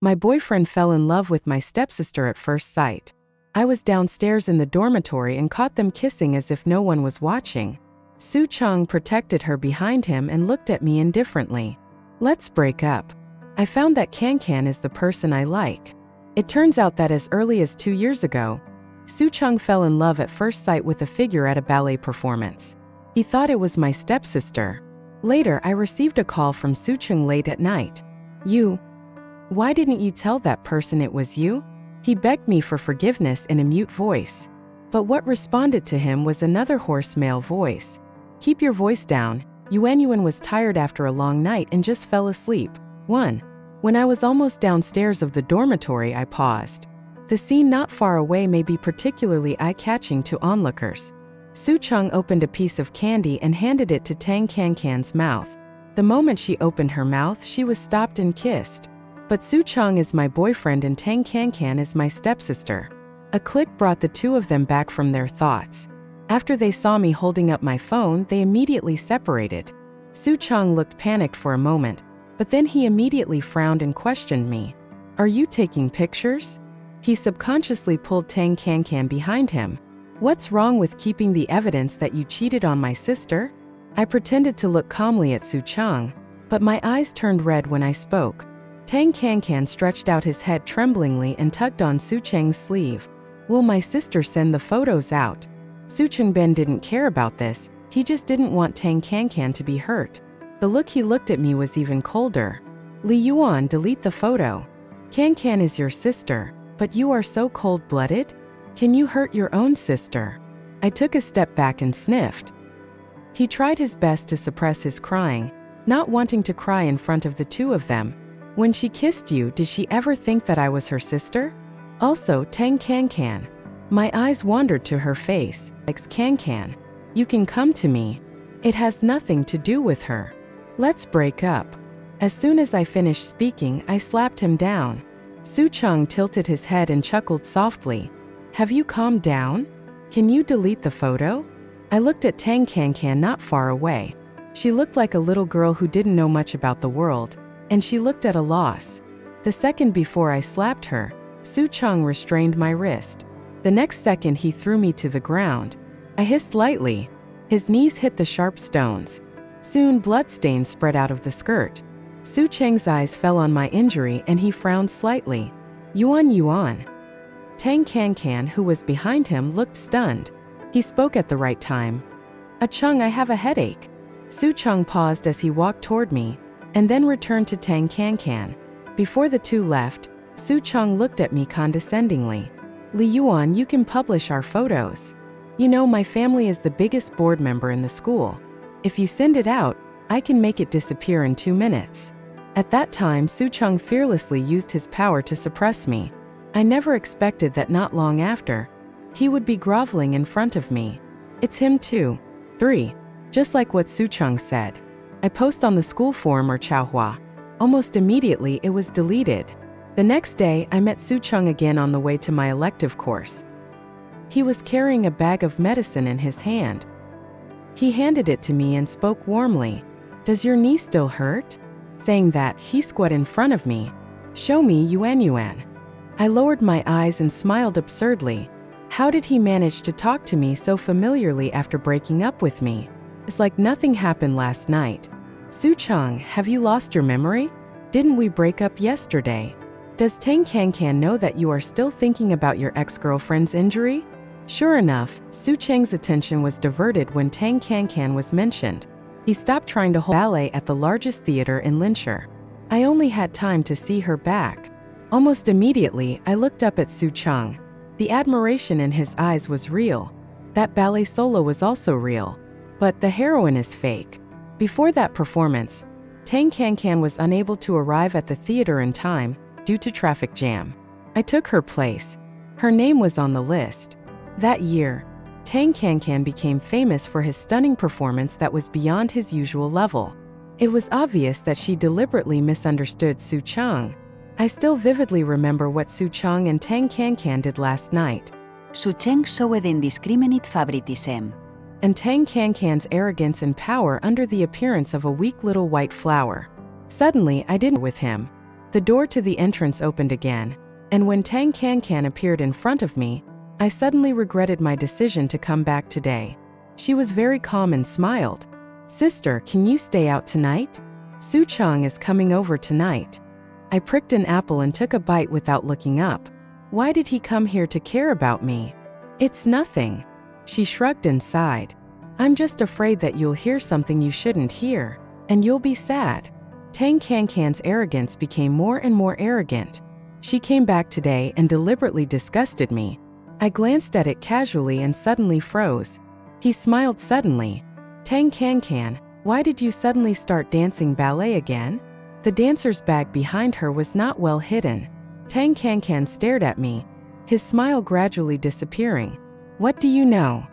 My boyfriend fell in love with my stepsister at first sight. I was downstairs in the dormitory and caught them kissing as if no one was watching. Su Cheng protected her behind him and looked at me indifferently. Let's break up. I found that Cancan is the person I like. It turns out that as early as 2 years ago, Su Cheng fell in love at first sight with a figure at a ballet performance. He thought it was my stepsister. Later, I received a call from Su Cheng late at night. Why didn't you tell that person it was you? He begged me for forgiveness in a mute voice. But what responded to him was another hoarse male voice. Keep your voice down. Yuanyuan was tired after a long night and just fell asleep. 1. When I was almost downstairs of the dormitory, I paused. The scene not far away may be particularly eye-catching to onlookers. Su Cheng opened a piece of candy and handed it to Cancan's mouth. The moment she opened her mouth, she was stopped and kissed. But Su Cheng is my boyfriend and Cancan is my stepsister. A click brought the two of them back from their thoughts. After they saw me holding up my phone, they immediately separated. Su Cheng looked panicked for a moment, but then he immediately frowned and questioned me. Are you taking pictures? He subconsciously pulled Cancan behind him. What's wrong with keeping the evidence that you cheated on my sister? I pretended to look calmly at Su Cheng, but my eyes turned red when I spoke. Cancan stretched out his head tremblingly and tugged on Su Cheng's sleeve. Will my sister send the photos out? Su Cheng didn't care about this, he just didn't want Cancan to be hurt. The look he looked at me was even colder. Yuanyuan, delete the photo. Cancan is your sister, but you are so cold-blooded? Can you hurt your own sister? I took a step back and sniffed. He tried his best to suppress his crying, not wanting to cry in front of the two of them. When she kissed you, did she ever think that I was her sister? Also, Cancan. My eyes wandered to her face. Cancan, you can come to me. It has nothing to do with her. Let's break up. As soon as I finished speaking, I slapped him down. Su Cheng tilted his head and chuckled softly. Have you calmed down? Can you delete the photo? I looked at Cancan not far away. She looked like a little girl who didn't know much about the world, and she looked at a loss. The second before I slapped her, Su Cheng restrained my wrist. The next second he threw me to the ground. I hissed lightly. His knees hit the sharp stones. Soon bloodstains spread out of the skirt. Su Cheng's eyes fell on my injury and he frowned slightly. Yuanyuan. Cancan, who was behind him, looked stunned. He spoke at the right time. Cheng, I have a headache. Su Cheng paused as he walked toward me, and then returned to Cancan. Before the two left, Su Cheng looked at me condescendingly. Yuanyuan, you can publish our photos. You know, my family is the biggest board member in the school. If you send it out, I can make it disappear in 2 minutes. At that time, Su Cheng fearlessly used his power to suppress me. I never expected that not long after, he would be groveling in front of me. It's him too. 3. Just like what Su Cheng said. I post on the school forum or Chaohua. Almost immediately, it was deleted. The next day, I met Su Cheng again on the way to my elective course. He was carrying a bag of medicine in his hand. He handed it to me and spoke warmly. Does your knee still hurt? Saying that, he squatted in front of me. Show me Yuanyuan. I lowered my eyes and smiled absurdly. How did he manage to talk to me so familiarly after breaking up with me? It's like nothing happened last night. Su Cheng, have you lost your memory? Didn't we break up yesterday? Does Cancan know that you are still thinking about your ex-girlfriend's injury? Sure enough, Su Cheng's attention was diverted when Cancan was mentioned. He stopped trying to hold ballet at the largest theater in Linshur. I only had time to see her back. Almost immediately, I looked up at Su Cheng. The admiration in his eyes was real. That ballet solo was also real. But the heroine is fake. Before that performance, Cancan was unable to arrive at the theater in time due to traffic jam. I took her place. Her name was on the list. That year, Cancan became famous for his stunning performance that was beyond his usual level. It was obvious that she deliberately misunderstood Su Cheng. I still vividly remember what Su Cheng and Cancan did last night. Su Cheng showed indiscriminate favoritism. And Cancan's arrogance and power under the appearance of a weak little white flower. Suddenly, I didn't with him. The door to the entrance opened again, and when Tang Cancan appeared in front of me, I suddenly regretted my decision to come back today. She was very calm and smiled. "Sister, can you stay out tonight? Su Cheng is coming over tonight." I pricked an apple and took a bite without looking up. Why did he come here to care about me? "It's nothing." She shrugged and sighed. "I'm just afraid that you'll hear something you shouldn't hear, and you'll be sad." Tang Cancan's arrogance became more and more arrogant. She came back today and deliberately disgusted me. I glanced at it casually and suddenly froze. He smiled suddenly. "Tang Cancan, why did you suddenly start dancing ballet again?" The dancer's bag behind her was not well hidden. Tang Cancan stared at me, his smile gradually disappearing. "What do you know?"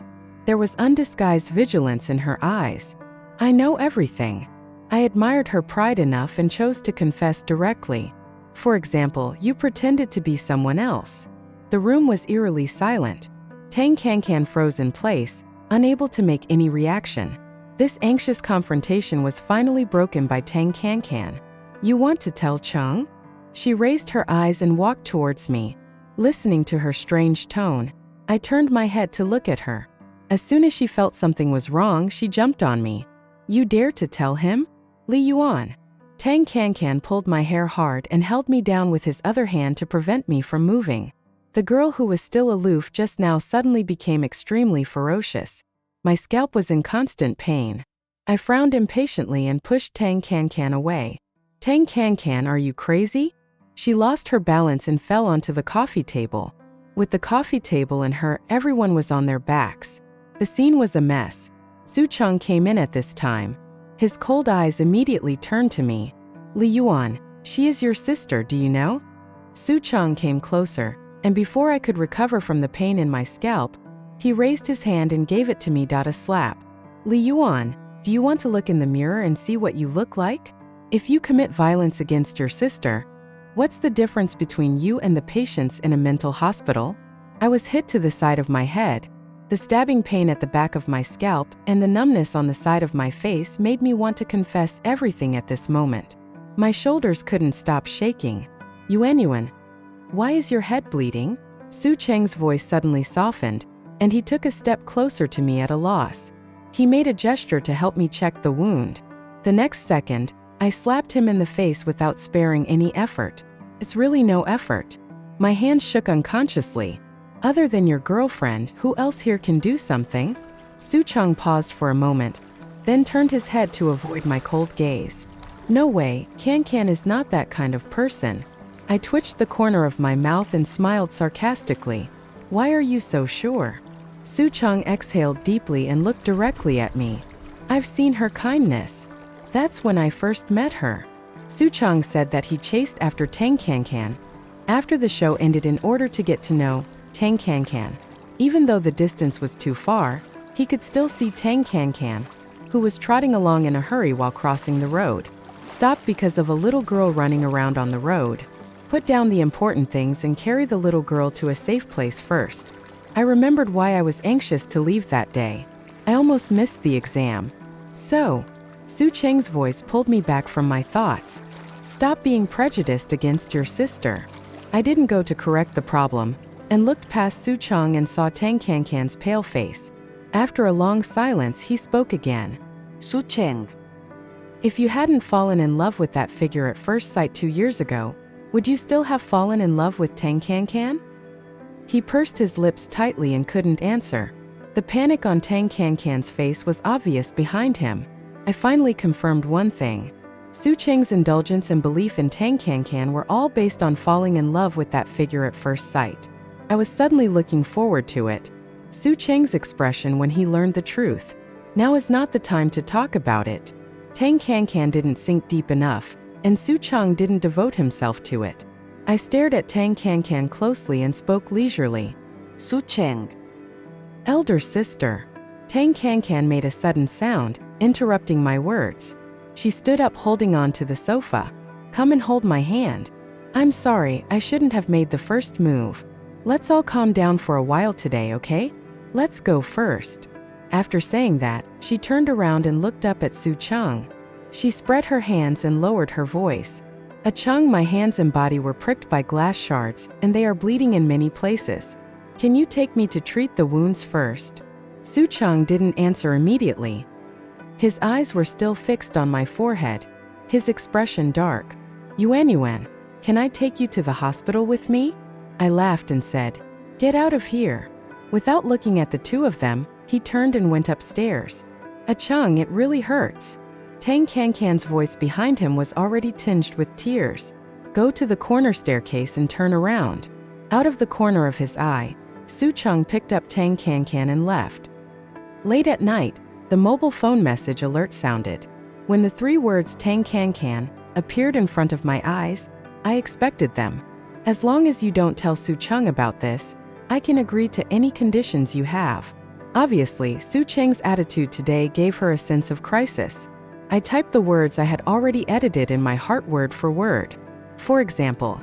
There was undisguised vigilance in her eyes. "I know everything." I admired her pride enough and chose to confess directly. "For example, you pretended to be someone else." The room was eerily silent. Tang Cancan froze in place, unable to make any reaction. This anxious confrontation was finally broken by Tang Cancan. "You want to tell Cheng?" She raised her eyes and walked towards me. Listening to her strange tone, I turned my head to look at her. As soon as she felt something was wrong, she jumped on me. "You dare to tell him? Yuanyuan." Tang Cancan pulled my hair hard and held me down with his other hand to prevent me from moving. The girl who was still aloof just now suddenly became extremely ferocious. My scalp was in constant pain. I frowned impatiently and pushed Tang Cancan away. "Tang Cancan, are you crazy?" She lost her balance and fell onto the coffee table. With the coffee table and her, everyone was on their backs. The scene was a mess. Su Cheng came in at this time. His cold eyes immediately turned to me. "Yuanyuan, she is your sister, do you know?" Su Cheng came closer, and before I could recover from the pain in my scalp, he raised his hand and gave it to me. A slap. "Yuanyuan, do you want to look in the mirror and see what you look like? If you commit violence against your sister, what's the difference between you and the patients in a mental hospital?" I was hit to the side of my head. The stabbing pain at the back of my scalp and the numbness on the side of my face made me want to confess everything at this moment. My shoulders couldn't stop shaking. "Yuanyuan, why is your head bleeding?" Su Cheng's voice suddenly softened, and he took a step closer to me at a loss. He made a gesture to help me check the wound. The next second, I slapped him in the face without sparing any effort. "It's really no effort." My hands shook unconsciously. "Other than your girlfriend, who else here can do something?" Su Cheng paused for a moment, then turned his head to avoid my cold gaze. "No way, Cancan is not that kind of person." I twitched the corner of my mouth and smiled sarcastically. "Why are you so sure?" Su Cheng exhaled deeply and looked directly at me. "I've seen her kindness. That's when I first met her." Su Cheng said that he chased after Tang Cancan after the show ended in order to get to know Tang Cancan. Even though the distance was too far, he could still see Tang Cancan, who was trotting along in a hurry while crossing the road. Stopped because of a little girl running around on the road. Put down the important things and carry the little girl to a safe place first. I remembered why I was anxious to leave that day. I almost missed the exam. "So," Su Cheng's voice pulled me back from my thoughts. "Stop being prejudiced against your sister." I didn't go to correct the problem, and looked past Su Cheng and saw Tang Cancan's pale face. After a long silence, he spoke again. Su Cheng, "If you hadn't fallen in love with that figure at first sight 2 years ago, would you still have fallen in love with Tang Cancan?" He pursed his lips tightly and couldn't answer. The panic on Tang Cancan's face was obvious behind him. I finally confirmed one thing. Su Cheng's indulgence and belief in Tang Cancan were all based on falling in love with that figure at first sight. I was suddenly looking forward to it. Su Cheng's expression when he learned the truth. Now is not the time to talk about it. Tang Cancan didn't sink deep enough, and Su Cheng didn't devote himself to it. I stared at Tang Cancan closely and spoke leisurely. Su Cheng, "Elder sister." Tang Cancan made a sudden sound, interrupting my words. She stood up holding on to the sofa. "Come and hold my hand." "I'm sorry, I shouldn't have made the first move. Let's all calm down for a while today, okay? Let's go first." After saying that, she turned around and looked up at Su Cheng. She spread her hands and lowered her voice. Cheng, my hands and body were pricked by glass shards, and they are bleeding in many places. Can you take me to treat the wounds first? Su Cheng didn't answer immediately. His eyes were still fixed on my forehead, his expression dark. Yuanyuan, can I take you to the hospital with me? I laughed and said, get out of here. Without looking at the two of them, he turned and went upstairs. Cheng, it really hurts. Cancan's voice behind him was already tinged with tears. Go to the corner staircase and turn around. Out of the corner of his eye, Su Cheng picked up Cancan and left. Late at night, the mobile phone message alert sounded. When the three words Cancan appeared in front of my eyes, I expected them. As long as you don't tell Su Cheng about this, I can agree to any conditions you have. Obviously, Su Cheng's attitude today gave her a sense of crisis. I typed the words I had already edited in my heart word for word. For example,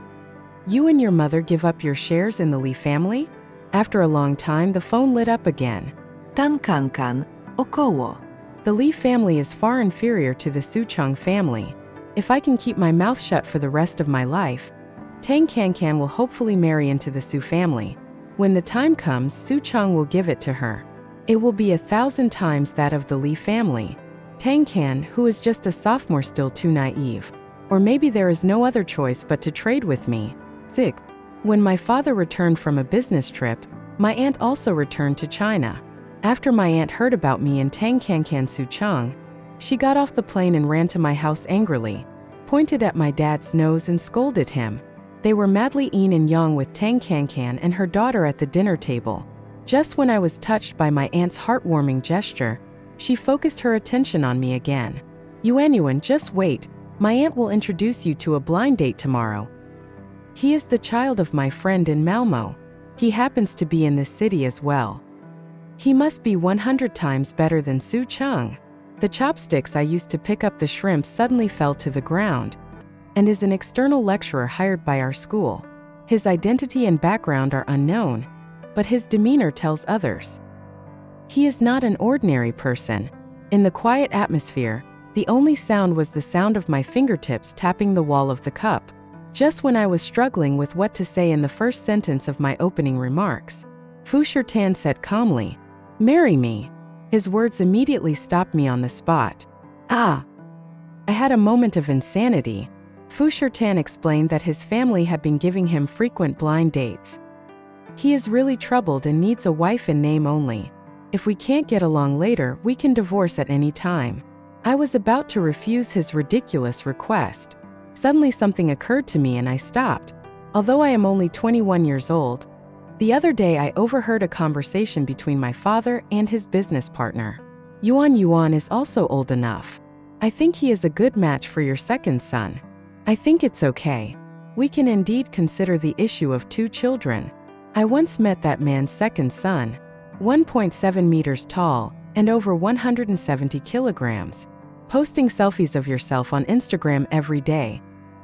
you and your mother give up your shares in the Li family? After a long time, the phone lit up again. Tan Cancan, około. The Li family is far inferior to the Su Cheng family. If I can keep my mouth shut for the rest of my life, Cancan will hopefully marry into the Su family. When the time comes, Su Cheng will give it to her. It will be 1,000 times that of the Li family. Cancan, who is just a sophomore, still too naive. Or maybe there is no other choice but to trade with me. 6. When my father returned from a business trip, my aunt also returned to China. After my aunt heard about me and Cancan Su Cheng, she got off the plane and ran to my house angrily, pointed at my dad's nose and scolded him. They were madly yin and yang with Cancan and her daughter at the dinner table. Just when I was touched by my aunt's heartwarming gesture, she focused her attention on me again. Yuanyuan, just wait, my aunt will introduce you to a blind date tomorrow. He is the child of my friend in Malmo. He happens to be in this city as well. He must be 100 times better than Su Cheng. The chopsticks I used to pick up the shrimp suddenly fell to the ground, and is an external lecturer hired by our school. His identity and background are unknown, but his demeanor tells others. He is not an ordinary person. In the quiet atmosphere, the only sound was the sound of my fingertips tapping the wall of the cup. Just when I was struggling with what to say in the first sentence of my opening remarks, Fu Shirtan said calmly, "Marry me." His words immediately stopped me on the spot. Ah! I had a moment of insanity. Fu Shirtan explained that his family had been giving him frequent blind dates. He is really troubled and needs a wife in name only. If we can't get along later, we can divorce at any time. I was about to refuse his ridiculous request. Suddenly something occurred to me and I stopped. Although I am only 21 years old, the other day I overheard a conversation between my father and his business partner. Yuanyuan is also old enough. I think he is a good match for your second son. I think it's okay. We can indeed consider the issue of 2 children. I once met that man's second son, 1.7 meters tall and over 170 kilograms, posting selfies of yourself on Instagram every day,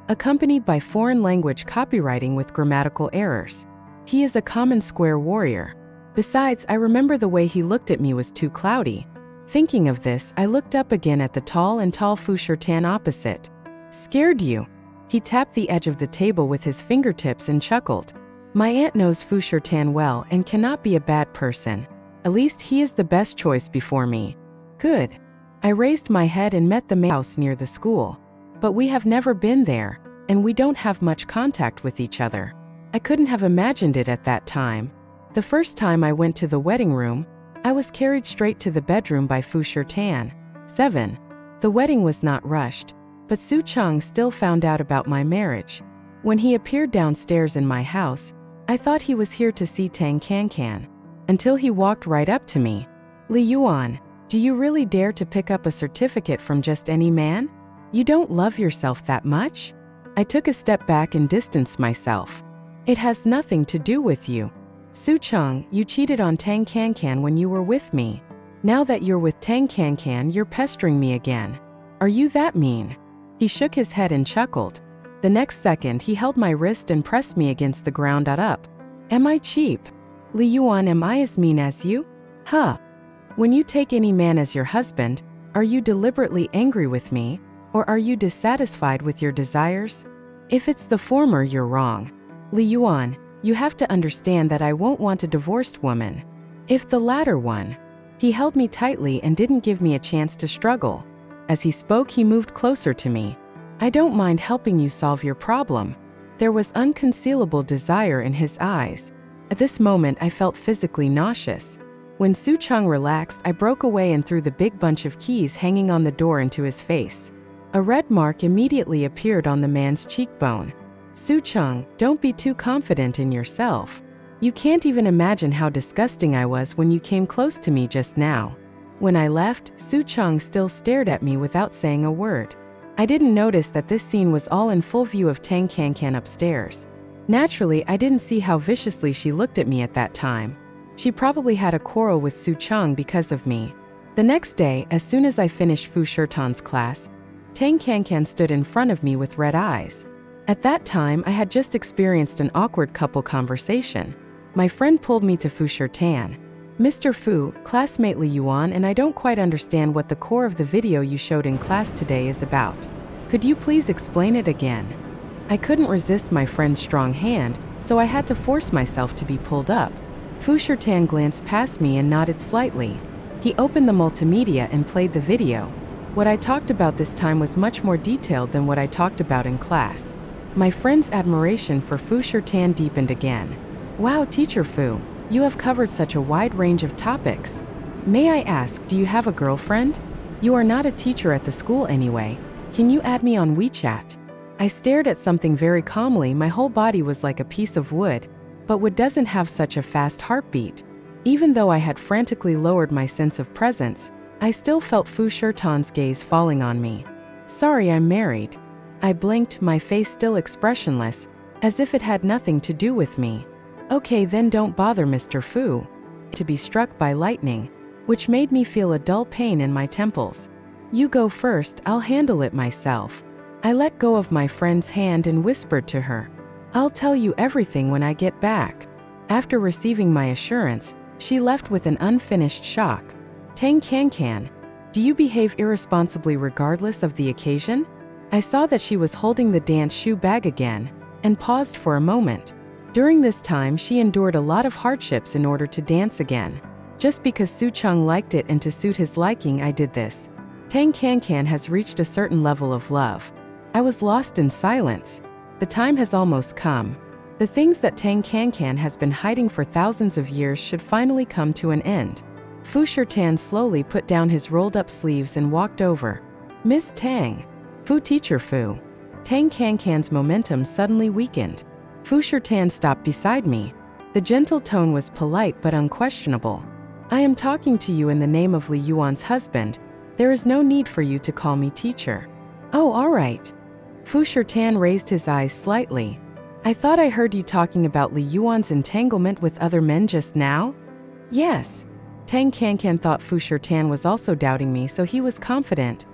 accompanied by foreign language copywriting with grammatical errors. He is a common square warrior. Besides, I remember the way he looked at me was too cloudy. Thinking of this, I looked up again at the tall Fu Shirtan opposite. Scared you? He tapped the edge of the table with his fingertips and chuckled. My aunt knows Fu Shirtan well and cannot be a bad person. At least he is the best choice before me. Good. I raised my head and met the house near the school. But we have never been there, and we don't have much contact with each other. I couldn't have imagined it at that time. The first time I went to the wedding room, I was carried straight to the bedroom by Fu Shirtan. 7. The wedding was not rushed, but Su Cheng still found out about my marriage. When he appeared downstairs in my house, I thought he was here to see Cancan, until he walked right up to me. Li Yuan, do you really dare to pick up a certificate from just any man? You don't love yourself that much? I took a step back and distanced myself. It has nothing to do with you. Su Cheng, you cheated on Cancan when you were with me. Now that you're with Cancan, you're pestering me again. Are you that mean? He shook his head and chuckled. The next second, he held my wrist and pressed me against the ground. Up. Am I cheap? Li Yuan, am I as mean as you? Huh. When you take any man as your husband, are you deliberately angry with me, or are you dissatisfied with your desires? If it's the former, you're wrong. Li Yuan, you have to understand that I won't want a divorced woman. If the latter one. He held me tightly and didn't give me a chance to struggle. As he spoke, he moved closer to me. I don't mind helping you solve your problem. There was unconcealable desire in his eyes. At this moment, I felt physically nauseous. When Su Cheng relaxed, I broke away and threw the big bunch of keys hanging on the door into his face. A red mark immediately appeared on the man's cheekbone. Su Cheng, don't be too confident in yourself. You can't even imagine how disgusting I was when you came close to me just now. When I left, Su Cheng still stared at me without saying a word. I didn't notice that this scene was all in full view of Cancan upstairs. Naturally, I didn't see how viciously she looked at me at that time. She probably had a quarrel with Su Cheng because of me. The next day, as soon as I finished Fu Shirtan's class, Cancan stood in front of me with red eyes. At that time, I had just experienced an awkward couple conversation. My friend pulled me to Fu Shirtan. Mr. Fu, classmate Li Yuan and I don't quite understand what the core of the video you showed in class today is about. Could you please explain it again? I couldn't resist my friend's strong hand, so I had to force myself to be pulled up. Fu Shirtan glanced past me and nodded slightly. He opened the multimedia and played the video. What I talked about this time was much more detailed than what I talked about in class. My friend's admiration for Fu Shirtan deepened again. Wow, Teacher Fu, you have covered such a wide range of topics. May I ask, do you have a girlfriend? You are not a teacher at the school anyway. Can you add me on WeChat? I stared at something very calmly. My whole body was like a piece of wood, but wood doesn't have such a fast heartbeat. Even though I had frantically lowered my sense of presence, I still felt Fu Shirtan's gaze falling on me. Sorry, I'm married. I blinked, my face still expressionless, as if it had nothing to do with me. Okay, then don't bother, Mr. Fu. To be struck by lightning, which made me feel a dull pain in my temples. You go first, I'll handle it myself. I let go of my friend's hand and whispered to her, I'll tell you everything when I get back. After receiving my assurance, she left with an unfinished shock. Cancan, do you behave irresponsibly regardless of the occasion? I saw that she was holding the dance shoe bag again, and paused for a moment. During this time, she endured a lot of hardships in order to dance again. Just because Su Cheng liked it and to suit his liking, I did this. Cancan has reached a certain level of love. I was lost in silence. The time has almost come. The things that Cancan has been hiding for thousands of years should finally come to an end. Fu Shirtan slowly put down his rolled-up sleeves and walked over. Miss Tang. Fu Teacher Fu. Cancan's momentum suddenly weakened. Fu Shirtan stopped beside me. The gentle tone was polite but unquestionable. I am talking to you in the name of Li Yuan's husband. There is no need for you to call me teacher. Oh, all right. Fu Shirtan raised his eyes slightly. I thought I heard you talking about Li Yuan's entanglement with other men just now? Yes. Cancan thought Fu Shirtan was also doubting me, so he was confident.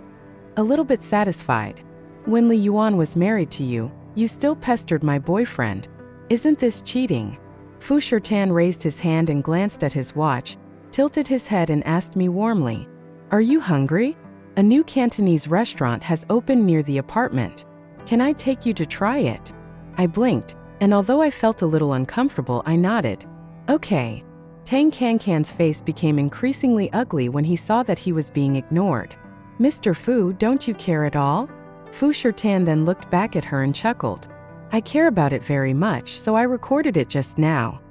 A little bit satisfied. When Li Yuan was married to you, you still pestered my boyfriend. Isn't this cheating? Fu Shirtan raised his hand and glanced at his watch, tilted his head and asked me warmly, Are you hungry? A new Cantonese restaurant has opened near the apartment. Can I take you to try it? I blinked, and although I felt a little uncomfortable, I nodded. Okay. Cancan's face became increasingly ugly when he saw that he was being ignored. Mr. Fu, don't you care at all? Fu Shirtan then looked back at her and chuckled. I care about it very much, so I recorded it just now.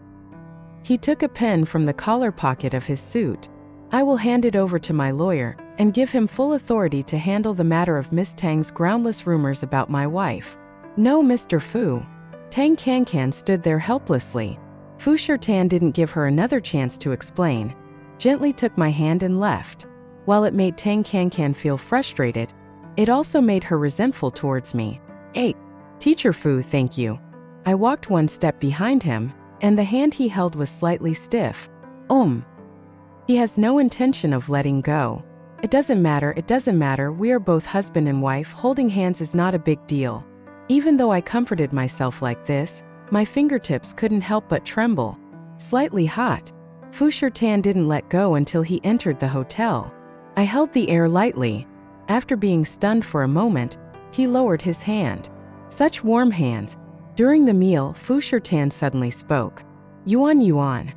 He took a pen from the collar pocket of his suit. I will hand it over to my lawyer and give him full authority to handle the matter of Miss Tang's groundless rumors about my wife. No, Mr. Fu. Cancan stood there helplessly. Fu Shirtan didn't give her another chance to explain, gently took my hand and left. While it made Cancan feel frustrated, it also made her resentful towards me. 8. Teacher Fu, thank you. I walked one step behind him, and the hand he held was slightly stiff. He has no intention of letting go. It doesn't matter, we are both husband and wife, holding hands is not a big deal. Even though I comforted myself like this, my fingertips couldn't help but tremble. Slightly hot. Fu Shirtan didn't let go until he entered the hotel. I held the air lightly. After being stunned for a moment, he lowered his hand. Such warm hands. During the meal, Fu Shirtan suddenly spoke. Yuanyuan.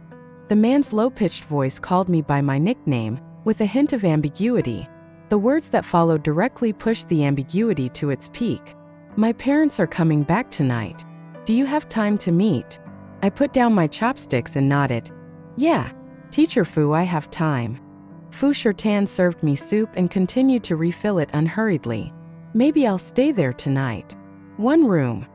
The man's low-pitched voice called me by my nickname, with a hint of ambiguity. The words that followed directly pushed the ambiguity to its peak. My parents are coming back tonight. Do you have time to meet? I put down my chopsticks and nodded. Yeah, Teacher Fu, I have time. Fu Shirtan served me soup and continued to refill it unhurriedly. Maybe I'll stay there tonight. One room.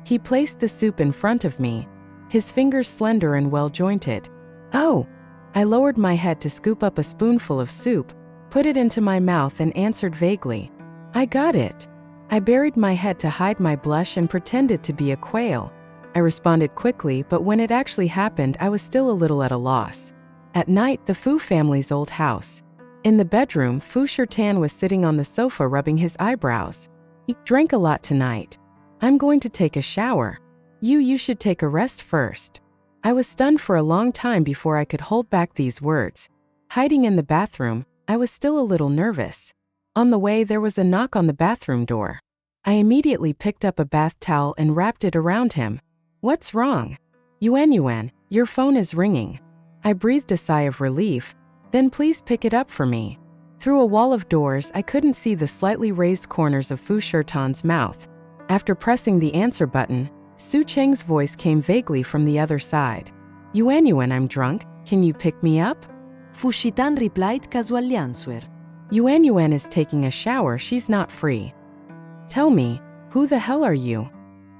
He placed the soup in front of me, his fingers slender and well-jointed. Oh! I lowered my head to scoop up a spoonful of soup, put it into my mouth and answered vaguely. I got it. I buried my head to hide my blush and pretended to be a quail. I responded quickly, but when it actually happened, I was still a little at a loss. At night, the Fu family's old house. In the bedroom, Fu Shirtan was sitting on the sofa rubbing his eyebrows. He drank a lot tonight. I'm going to take a shower. You should take a rest first. I was stunned for a long time before I could hold back these words. Hiding in the bathroom, I was still a little nervous. On the way, there was a knock on the bathroom door. I immediately picked up a bath towel and wrapped it around him. What's wrong? Yuanyuan, your phone is ringing. I breathed a sigh of relief. Then please pick it up for me. Through a wall of doors, I couldn't see the slightly raised corners of Fu Shirtan's mouth. After pressing the answer button, Su Cheng's voice came vaguely from the other side. Yuanyuan, I'm drunk. Can you pick me up? Fu Shirtan replied casually answer. Yuanyuan is taking a shower, she's not free. Tell me, who the hell are you?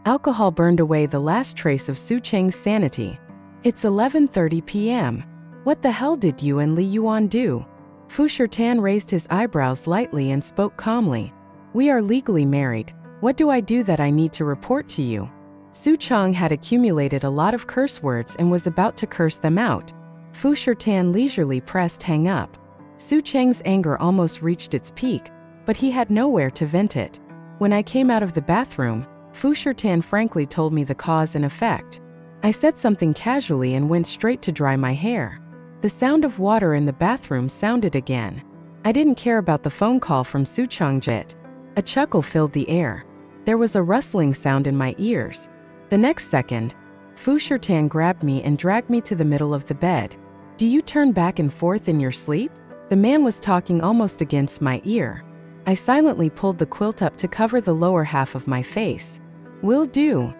Alcohol burned away the last trace of Su Cheng's sanity. It's 11:30 p.m. What the hell did you and Li Yuan do? Fu Shirtan raised his eyebrows lightly and spoke calmly. We are legally married. What do I do that I need to report to you? Su Cheng had accumulated a lot of curse words and was about to curse them out. Fu Shirtan leisurely pressed hang up. Su Cheng's anger almost reached its peak, but he had nowhere to vent it. When I came out of the bathroom, Fu Shirtan frankly told me the cause and effect. I said something casually and went straight to dry my hair. The sound of water in the bathroom sounded again. I didn't care about the phone call from Su Cheng yet. A chuckle filled the air. There was a rustling sound in my ears. The next second, Fu Shirtan grabbed me and dragged me to the middle of the bed. Do you turn back and forth in your sleep? The man was talking almost against my ear. I silently pulled the quilt up to cover the lower half of my face. Will do.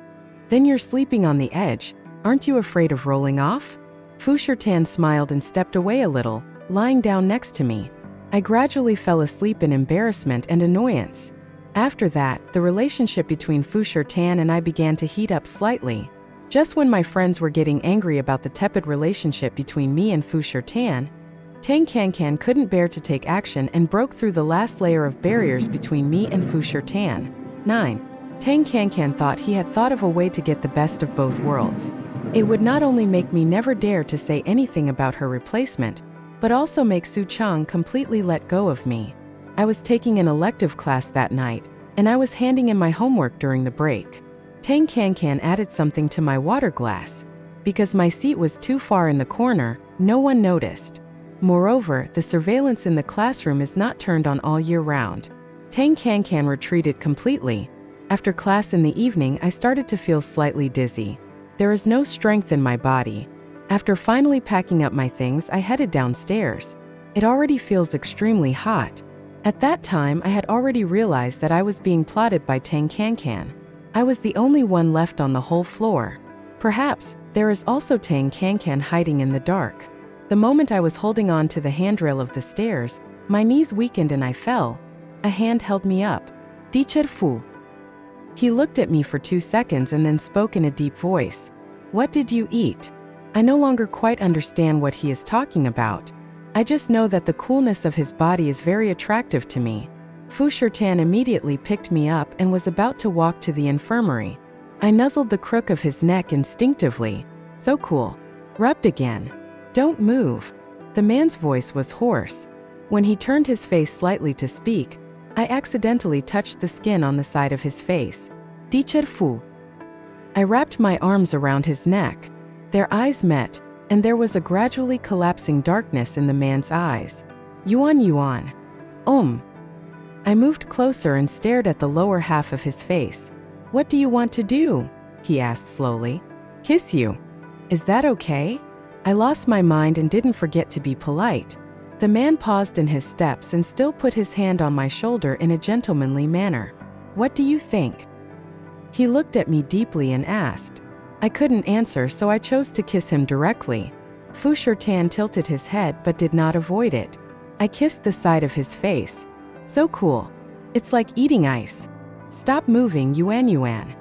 Then you're sleeping on the edge. Aren't you afraid of rolling off? Fu Shirtan smiled and stepped away a little, lying down next to me. I gradually fell asleep in embarrassment and annoyance. After that, the relationship between Fu Shirtan and I began to heat up slightly. Just when my friends were getting angry about the tepid relationship between me and Fu Shirtan, Cancan couldn't bear to take action and broke through the last layer of barriers between me and Fu Shirtan. 9. Cancan thought he had thought of a way to get the best of both worlds. It would not only make me never dare to say anything about her replacement, but also make Su Cheng completely let go of me. I was taking an elective class that night, and I was handing in my homework during the break. Cancan added something to my water glass. Because my seat was too far in the corner, no one noticed. Moreover, the surveillance in the classroom is not turned on all year round. Cancan retreated completely. After class in the evening, I started to feel slightly dizzy. There is no strength in my body. After finally packing up my things, I headed downstairs. It already feels extremely hot. At that time, I had already realized that I was being plotted by Cancan. I was the only one left on the whole floor. Perhaps, there is also Cancan hiding in the dark. The moment I was holding on to the handrail of the stairs, my knees weakened and I fell. A hand held me up. Teacher Fu. He looked at me for 2 seconds and then spoke in a deep voice. What did you eat? I no longer quite understand what he is talking about. I just know that the coolness of his body is very attractive to me. Fu Shirtan immediately picked me up and was about to walk to the infirmary. I nuzzled the crook of his neck instinctively. So cool. Rubbed again. Don't move. The man's voice was hoarse. When he turned his face slightly to speak, I accidentally touched the skin on the side of his face. Teacher Fu. I wrapped my arms around his neck. Their eyes met, and there was a gradually collapsing darkness in the man's eyes. Yuanyuan. I moved closer and stared at the lower half of his face. What do you want to do? He asked slowly. Kiss you. Is that okay? I lost my mind and didn't forget to be polite. The man paused in his steps and still put his hand on my shoulder in a gentlemanly manner. What do you think? He looked at me deeply and asked. I couldn't answer, so I chose to kiss him directly. Su Cheng tilted his head but did not avoid it. I kissed the side of his face. So cool. It's like eating ice. Stop moving, Yuanyuan.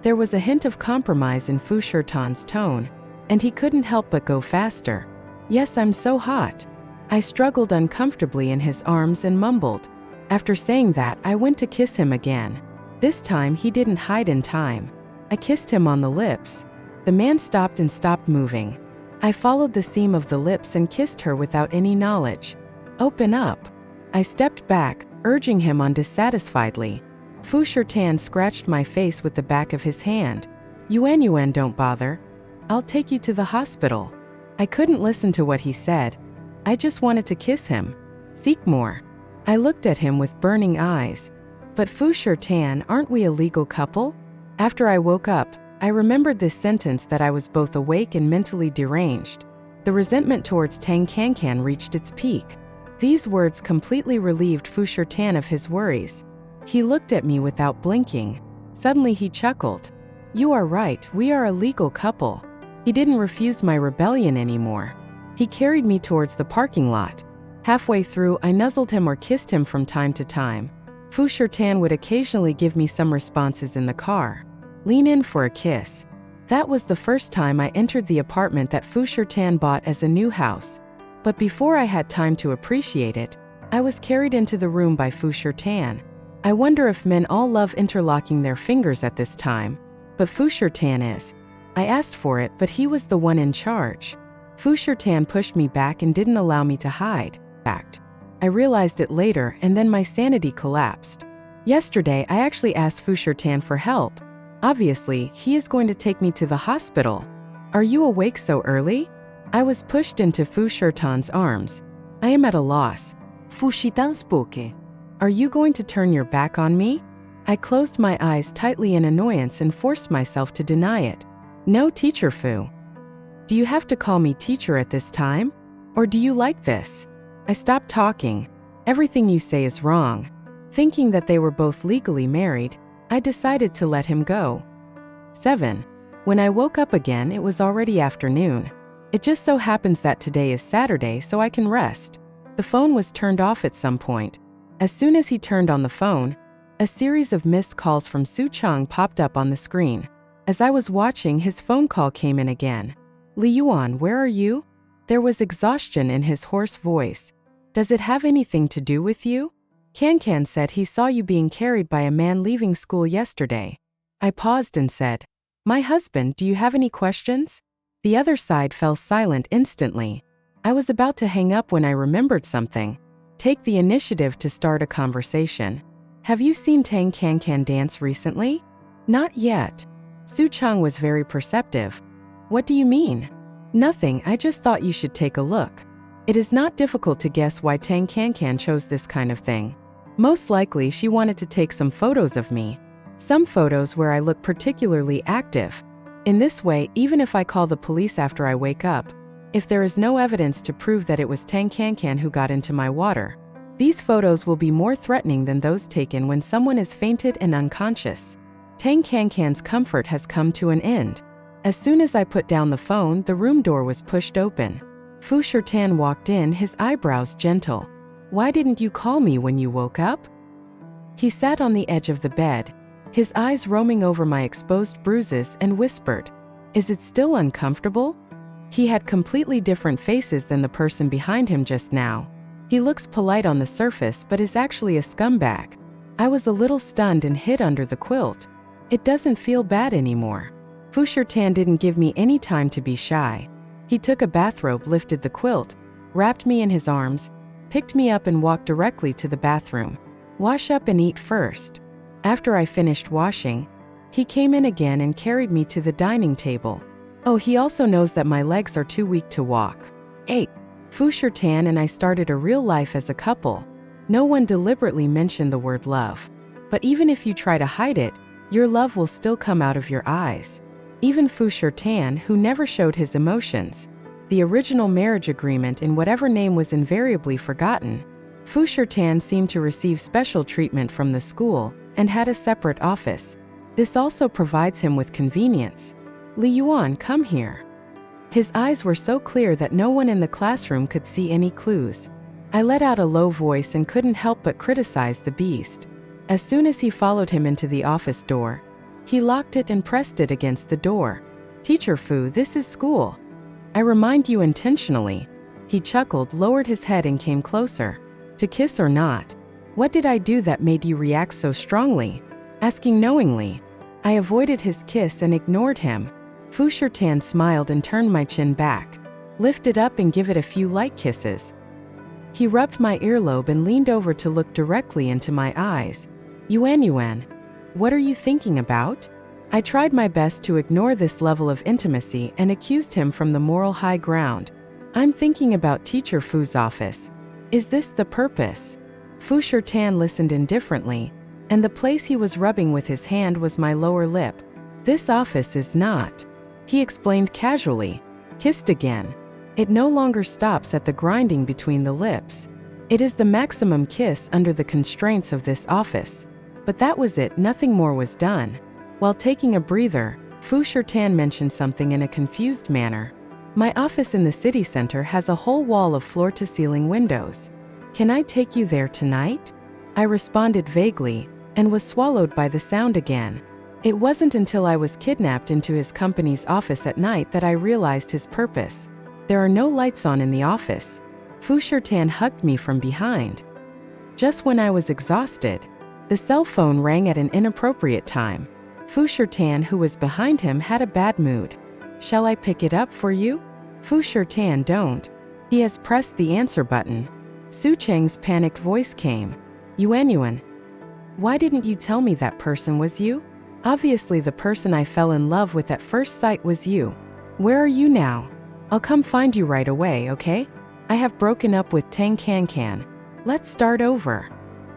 There was a hint of compromise in Su Cheng's tone, and he couldn't help but go faster. Yes, I'm so hot. I struggled uncomfortably in his arms and mumbled. After saying that, I went to kiss him again. This time he didn't hide in time. I kissed him on the lips. The man stopped and stopped moving. I followed the seam of the lips and kissed her without any knowledge. Open up. I stepped back, urging him on dissatisfiedly. Su Cheng scratched my face with the back of his hand. Yuanyuan, don't bother. I'll take you to the hospital. I couldn't listen to what he said. I just wanted to kiss him. Seek more. I looked at him with burning eyes. But Su Cheng, aren't we a legal couple? After I woke up, I remembered this sentence that I was both awake and mentally deranged. The resentment towards Cancan reached its peak. These words completely relieved Su Cheng of his worries. He looked at me without blinking. Suddenly he chuckled. You are right, we are a legal couple. He didn't refuse my rebellion anymore. He carried me towards the parking lot. Halfway through, I nuzzled him or kissed him from time to time. Su Cheng would occasionally give me some responses in the car. Lean in for a kiss. That was the first time I entered the apartment that Su Cheng bought as a new house. But before I had time to appreciate it, I was carried into the room by Su Cheng. I wonder if men all love interlocking their fingers at this time. But Su Cheng is. I asked for it, but he was the one in charge. Su Cheng pushed me back and didn't allow me to hide. I realized it later, and then my sanity collapsed. Yesterday, I actually asked Su Cheng for help. Obviously, he is going to take me to the hospital. Are you awake so early? I was pushed into Su Cheng's arms. I am at a loss. Fu Shitan spoke. Are you going to turn your back on me? I closed my eyes tightly in annoyance and forced myself to deny it. No, teacher Fu. Do you have to call me teacher at this time? Or do you like this? I stopped talking. Everything you say is wrong. Thinking that they were both legally married, I decided to let him go. 7. When I woke up again, it was already afternoon. It just so happens that today is Saturday, so I can rest. The phone was turned off at some point. As soon as he turned on the phone, a series of missed calls from Su Cheng popped up on the screen. As I was watching, his phone call came in again. Yuanyuan, where are you? There was exhaustion in his hoarse voice. Does it have anything to do with you? Cancan said he saw you being carried by a man leaving school yesterday. I paused and said, My husband, do you have any questions? The other side fell silent instantly. I was about to hang up when I remembered something. Take the initiative to start a conversation. Have you seen Cancan dance recently? Not yet. Su Cheng was very perceptive. What do you mean? Nothing, I just thought you should take a look. It is not difficult to guess why Cancan chose this kind of thing. Most likely she wanted to take some photos of me. Some photos where I look particularly active. In this way, even if I call the police after I wake up, if there is no evidence to prove that it was Cancan who got into my water, these photos will be more threatening than those taken when someone is fainted and unconscious. Cancan's comfort has come to an end. As soon as I put down the phone, the room door was pushed open. Su Cheng walked in, his eyebrows gentle. Why didn't you call me when you woke up? He sat on the edge of the bed, his eyes roaming over my exposed bruises, and whispered, Is it still uncomfortable? He had completely different faces than the person behind him just now. He looks polite on the surface but is actually a scumbag. I was a little stunned and hid under the quilt. It doesn't feel bad anymore. Su Cheng didn't give me any time to be shy. He took a bathrobe, lifted the quilt, wrapped me in his arms, picked me up and walked directly to the bathroom. Wash up and eat first. After I finished washing, he came in again and carried me to the dining table. Oh, he also knows that my legs are too weak to walk. 8. Su Cheng and I started a real life as a couple. No one deliberately mentioned the word love. But even if you try to hide it, Your love will still come out of your eyes. Even Fu Tan, who never showed his emotions. The original marriage agreement in whatever name was invariably forgotten. Fu Tan seemed to receive special treatment from the school and had a separate office. This also provides him with convenience. Li Yuan, come here. His eyes were so clear that no one in the classroom could see any clues. I let out a low voice and couldn't help but criticize the beast. As soon as he followed him into the office door, he locked it and pressed it against the door. Teacher Fu, this is school. I remind you intentionally. He chuckled, lowered his head and came closer. To kiss or not? What did I do that made you react so strongly? Asking knowingly. I avoided his kiss and ignored him. Fu Tan smiled and turned my chin back. Lift it up and give it a few light kisses. He rubbed my earlobe and leaned over to look directly into my eyes. Yuanyuan, what are you thinking about? I tried my best to ignore this level of intimacy and accused him from the moral high ground. I'm thinking about Teacher Fu's office. Is this the purpose? Fu Tan listened indifferently, and the place he was rubbing with his hand was my lower lip. This office is not. He explained casually. Kissed again. It no longer stops at the grinding between the lips. It is the maximum kiss under the constraints of this office. But that was it, nothing more was done. While taking a breather, Fu Tan mentioned something in a confused manner. My office in the city center has a whole wall of floor-to-ceiling windows. Can I take you there tonight? I responded vaguely, and was swallowed by the sound again. It wasn't until I was kidnapped into his company's office at night that I realized his purpose. There are no lights on in the office. Fu Tan hugged me from behind. Just when I was exhausted, the cell phone rang at an inappropriate time. Fu Tan, who was behind him, had a bad mood. Shall I pick it up for you? Fu Tan, don't. He has pressed the answer button. Su Cheng's panicked voice came. Yuanyuan, why didn't you tell me that person was you? Obviously the person I fell in love with at first sight was you. Where are you now? I'll come find you right away, okay? I have broken up with Cancan. Let's start over.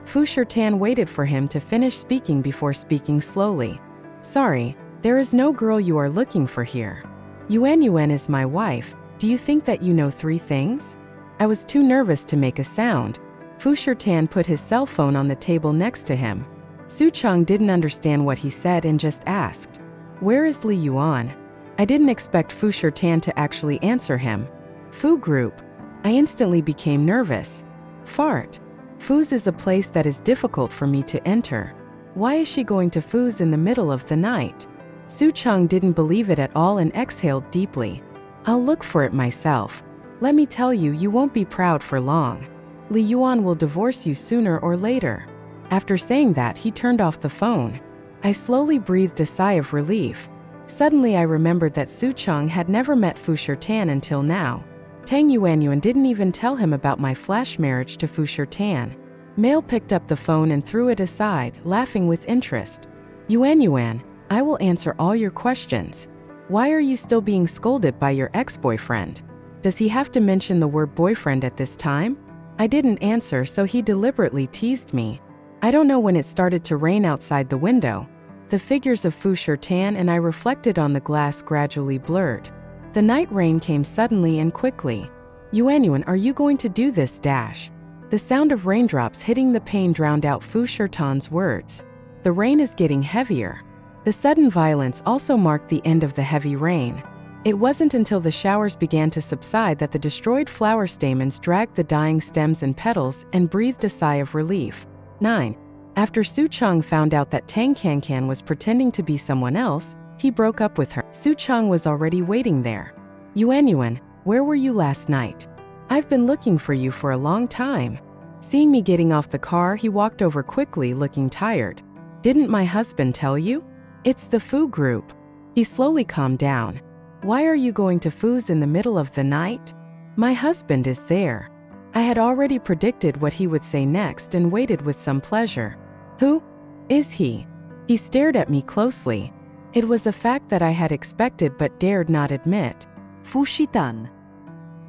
Fu Tan waited for him to finish speaking before speaking slowly. Sorry, there is no girl you are looking for here. Yuanyuan is my wife. Do you think that you know 3 things? I was too nervous to make a sound. Fu Tan put his cell phone on the table next to him. Su Cheng didn't understand what he said and just asked, where is Li Yuan? I didn't expect Fu Tan to actually answer him. Fu Group. I instantly became nervous. Fart. Fu's is a place that is difficult for me to enter. Why is she going to Fu's in the middle of the night? Su Cheng didn't believe it at all and exhaled deeply. I'll look for it myself. Let me tell you, you won't be proud for long. Li Yuan will divorce you sooner or later. After saying that, he turned off the phone. I slowly breathed a sigh of relief. Suddenly I remembered that Su Cheng had never met Fu Tan until now. Tang Yuanyuan didn't even tell him about my flash marriage to Fu Tan. Male picked up the phone and threw it aside, laughing with interest. Yuanyuan, I will answer all your questions. Why are you still being scolded by your ex-boyfriend? Does he have to mention the word boyfriend at this time? I didn't answer, so he deliberately teased me. I don't know when it started to rain outside the window. The figures of Fu Tan and I reflected on the glass gradually blurred. The night rain came suddenly and quickly. Yuanyuan, are you going to do this? The sound of raindrops hitting the pane drowned out Fu Tan's words. The rain is getting heavier. The sudden violence also marked the end of the heavy rain. It wasn't until the showers began to subside that the destroyed flower stamens dragged the dying stems and petals and breathed a sigh of relief. 9. After Su Cheng found out that Tang Cancan was pretending to be someone else, he broke up with her. Su Cheng was already waiting there. Yuanyuan, where were you last night? I've been looking for you for a long time. Seeing me getting off the car, he walked over quickly, looking tired. Didn't my husband tell you? It's the Fu Group. He slowly calmed down. Why are you going to Fu's in the middle of the night? My husband is there. I had already predicted what he would say next and waited with some pleasure. Who is he? He stared at me closely. It was a fact that I had expected but dared not admit. Fu Tan.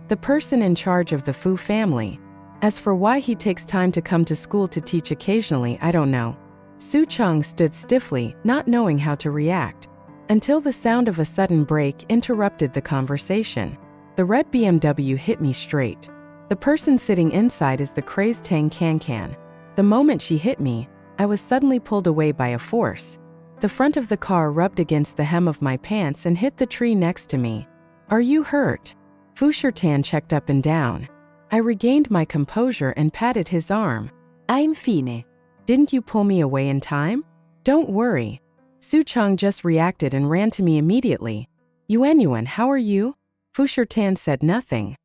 The person in charge of the Fu family. As for why he takes time to come to school to teach occasionally, I don't know. Su Cheng stood stiffly, not knowing how to react, until the sound of a sudden brake interrupted the conversation. The red BMW hit me straight. The person sitting inside is the crazed Cancan. The moment she hit me, I was suddenly pulled away by a force. The front of the car rubbed against the hem of my pants and hit the tree next to me. "Are you hurt?" Fu Shitan checked up and down. I regained my composure and patted his arm. I'm fine. "Didn't you pull me away in time?" "Don't worry." Su Cheng just reacted and ran to me immediately. "Yuanyuan, how are you?" Fu Shitan said nothing.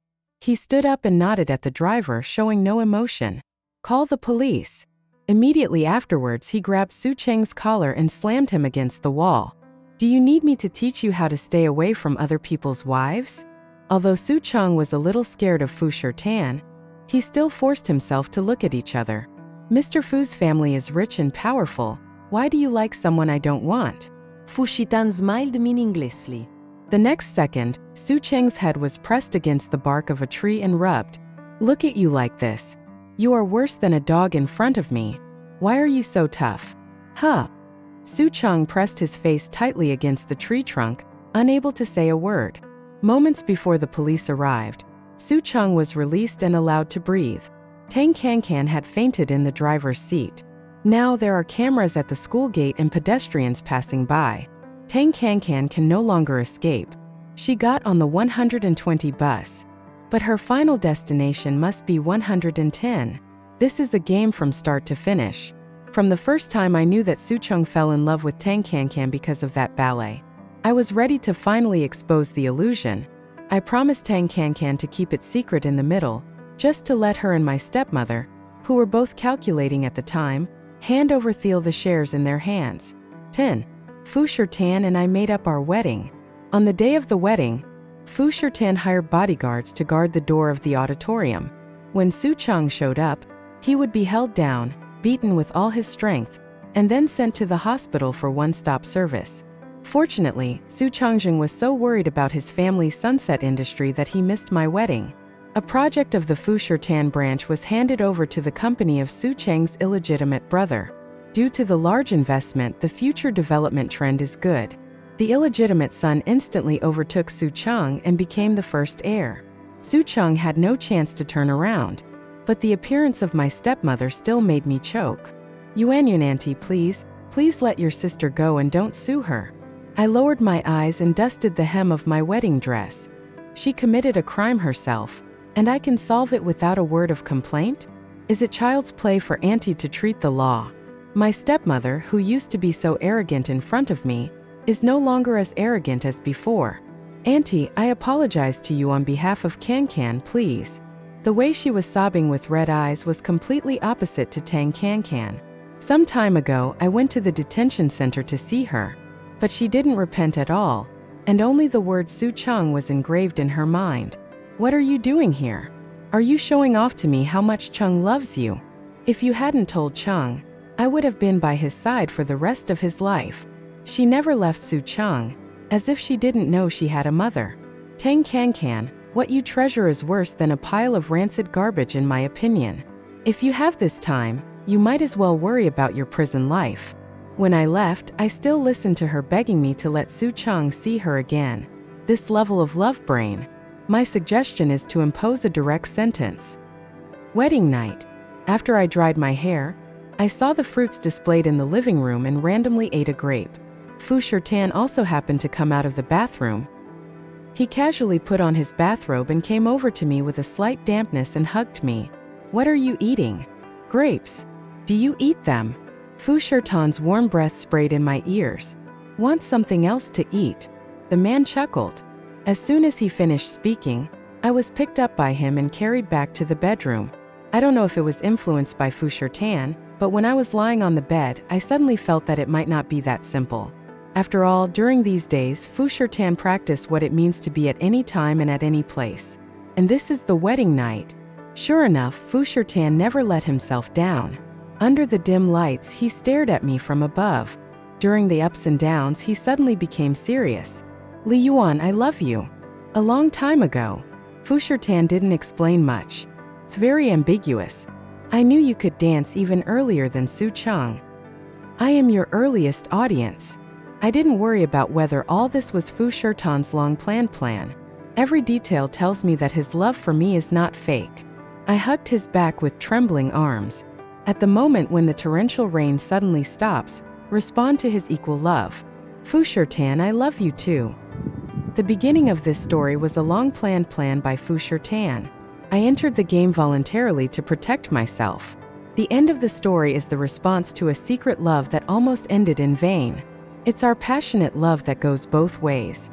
He stood up and nodded at the driver, showing no emotion. "Call the police." Immediately afterwards, he grabbed Su Cheng's collar and slammed him against the wall. "Do you need me to teach you how to stay away from other people's wives?" Although Su Cheng was a little scared of Fu Shitan, he still forced himself to look at each other. "Mr. Fu's family is rich and powerful. Why do you like someone I don't want?" Fu Shitan smiled meaninglessly. The next second, Su Cheng's head was pressed against the bark of a tree and rubbed. "Look at you like this. You are worse than a dog in front of me. Why are you so tough?" "Huh." Su Cheng pressed his face tightly against the tree trunk, unable to say a word. Moments before the police arrived, Su Cheng was released and allowed to breathe. Cancan had fainted in the driver's seat. Now there are cameras at the school gate and pedestrians passing by. Cancan can no longer escape. She got on the 120 bus. But her final destination must be 110. This is a game from start to finish. From the first time I knew that Su Cheng fell in love with Cancan because of that ballet. I was ready to finally expose the illusion. I promised Cancan to keep it secret in the middle, just to let her and my stepmother, who were both calculating at the time, hand over the shares in their hands. 10. Fu Shitan and I made up our wedding. On the day of the wedding, Fu Shitan hired bodyguards to guard the door of the auditorium. When Su Cheng showed up, he would be held down, beaten with all his strength, and then sent to the hospital for one-stop service. Fortunately, Su Cheng was so worried about his family's sunset industry that he missed my wedding. A project of the Fu Shitan branch was handed over to the company of Su Cheng's illegitimate brother. Due to the large investment, the future development trend is good. The illegitimate son instantly overtook Su Cheng and became the first heir. Su Cheng had no chance to turn around, but the appearance of my stepmother still made me choke. "Yuanyuan auntie, please let your sister go and don't sue her." I lowered my eyes and dusted the hem of my wedding dress. She committed a crime herself, and I can solve it without a word of complaint? Is it child's play for auntie to treat the law? My stepmother, who used to be so arrogant in front of me, is no longer as arrogant as before. "Auntie, I apologize to you on behalf of Cancan, please." The way she was sobbing with red eyes was completely opposite to Cancan. Some time ago, I went to the detention center to see her, but she didn't repent at all, and only the word Su Cheng was engraved in her mind. "What are you doing here? Are you showing off to me how much Cheng loves you?" If you hadn't told Cheng, I would have been by his side for the rest of his life. She never left Su Cheng, as if she didn't know she had a mother. Cancan, what you treasure is worse than a pile of rancid garbage in my opinion. If you have this time, you might as well worry about your prison life. When I left, I still listened to her begging me to let Su Cheng see her again. This level of love brain. My suggestion is to impose a direct sentence. Wedding night. After I dried my hair, I saw the fruits displayed in the living room and randomly ate a grape. Fu Shitan also happened to come out of the bathroom. He casually put on his bathrobe and came over to me with a slight dampness and hugged me. "What are you eating?" "Grapes." "Do you eat them?" Fu Shitan's warm breath sprayed in my ears. "Want something else to eat?" The man chuckled. As soon as he finished speaking, I was picked up by him and carried back to the bedroom. I don't know if it was influenced by Fu Shitan, but when I was lying on the bed, I suddenly felt that it might not be that simple. After all, during these days, Fu Shitan practiced what it means to be at any time and at any place. And this is the wedding night. Sure enough, Fu Shitan never let himself down. Under the dim lights, he stared at me from above. During the ups and downs, he suddenly became serious. "Li Yuan, I love you." A long time ago. Fu Shitan didn't explain much. It's very ambiguous. I knew you could dance even earlier than Su Cheng. I am your earliest audience. I didn't worry about whether all this was Fu Shitan's long-planned plan. Every detail tells me that his love for me is not fake. I hugged his back with trembling arms. At the moment when the torrential rain suddenly stops, respond to his equal love. Fu Shitan, I love you too. The beginning of this story was a long-planned plan by Fu Shitan. I entered the game voluntarily to protect myself. The end of the story is the response to a secret love that almost ended in vain. It's our passionate love that goes both ways.